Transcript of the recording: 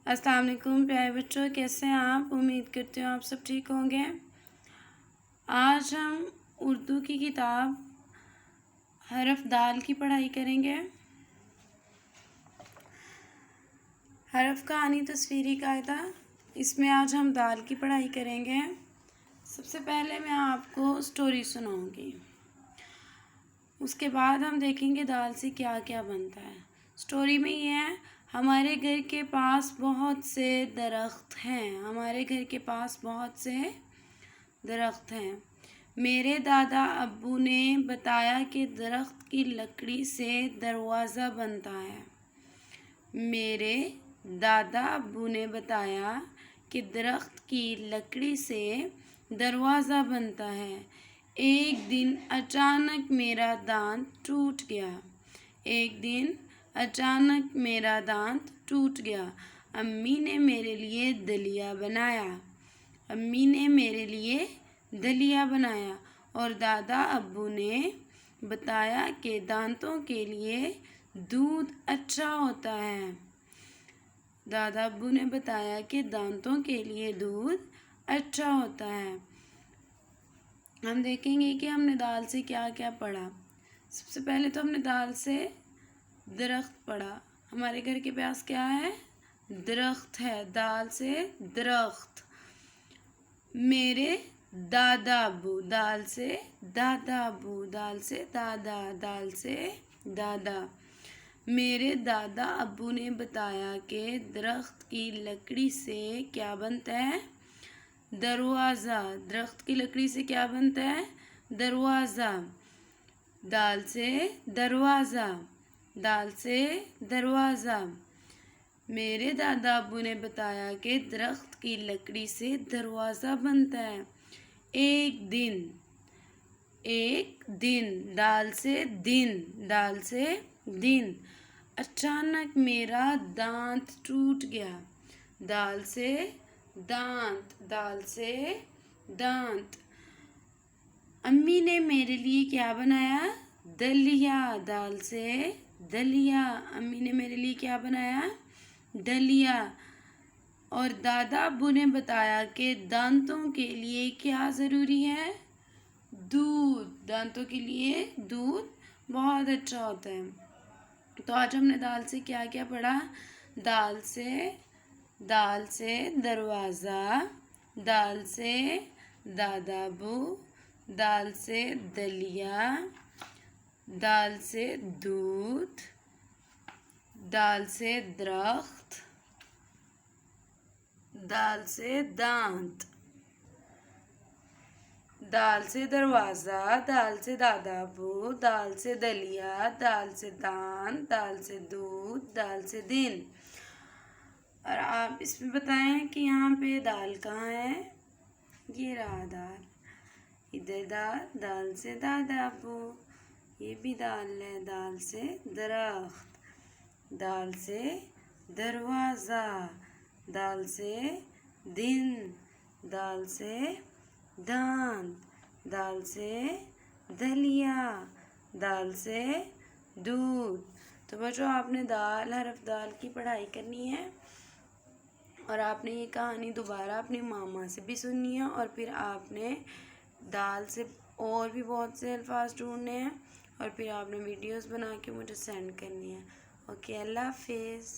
अस्सलाम वालेकुम प्यारे बच्चों, कैसे हैं आप। उम्मीद करती हूँ आप सब ठीक होंगे। आज हम उर्दू की किताब हरफ दाल की पढ़ाई करेंगे। हरफ कहानी तस्वीरी कायदा, इसमें आज हम दाल की पढ़ाई करेंगे। सबसे पहले मैं आपको स्टोरी सुनाऊंगी, उसके बाद हम देखेंगे दाल से क्या क्या बनता है। स्टोरी में ये है, हमारे घर के पास बहुत से दरख्त हैं। हमारे घर के पास बहुत से दरख्त हैं। मेरे दादा अब्बू ने बताया कि दरख्त की लकड़ी से दरवाज़ा बनता है। मेरे दादा अब्बू ने बताया कि दरख्त की लकड़ी से दरवाज़ा बनता है। एक दिन अचानक मेरा दांत टूट गया। एक दिन अचानक मेरा दांत टूट गया। अम्मी ने मेरे लिए दलिया बनाया। अम्मी ने मेरे लिए दलिया बनाया और दादा अब्बू ने बताया कि दांतों के लिए दूध अच्छा होता है। दादा अब्बू ने बताया कि दांतों के लिए दूध अच्छा होता है। हम देखेंगे कि हमने दाल से क्या क्या पढ़ा। सबसे पहले तो हमने दाल से दरख्त पढ़ा। हमारे घर के पास क्या है? दरख्त है। दाल से दरख्त। मेरे दादा अब्बू, दाल से दादा अब्बू, दाल से दादा, दाल से दादा। मेरे दादा अब्बू ने बताया कि दरख्त की लकड़ी से क्या बनता है? दरवाज़ा। दरख्त की लकड़ी से क्या बनता है? दरवाज़ा। दाल से दरवाज़ा, दाल से दरवाज़ा। मेरे दादा अब्बू ने बताया कि दरख्त की लकड़ी से दरवाज़ा बनता है। एक दिन, एक दिन, दाल से दिन, दाल से दिन। अचानक मेरा दांत टूट गया। दाल से दांत, दाल से दांत। अम्मी ने मेरे लिए क्या बनाया? दलिया। दाल से दलिया। अम्मी ने मेरे लिए क्या बनाया? दलिया। और दादा अब्बू ने बताया कि दांतों के लिए क्या ज़रूरी है? दूध। दांतों के लिए दूध बहुत अच्छा होता है। तो आज हमने दाल से क्या क्या पढ़ा? दाल से दरवाज़ा, दाल से दादा अब्बू, दाल से दलिया, दाल से दूध, दाल से दरख्त, दाल से दांत, दाल से दरवाज़ा, दाल से दादा अब्बू, दाल से दलिया, दाल से दांत, दाल से दूध, दाल से दिन। और आप इसमें बताएं कि यहाँ पे दाल कहाँ है? ये रहा दाल। इधर दाल, दाल से दादा अब्बू। ये भी दाल है। दाल से दरख्त, दाल से दरवाज़ा, दाल से दिन, दाल से दांत, दाल से दलिया, दाल से दूध। तो बच्चों, आपने दाल, हरफ दाल की पढ़ाई करनी है और आपने ये कहानी दोबारा अपनी मामा से भी सुननी है और फिर आपने दाल से और भी बहुत से अल्फाज ढूंढने हैं और फिर आपने वीडियोस बना के मुझे सेंड करनी है। ओके, अल्लाह हाफिज़।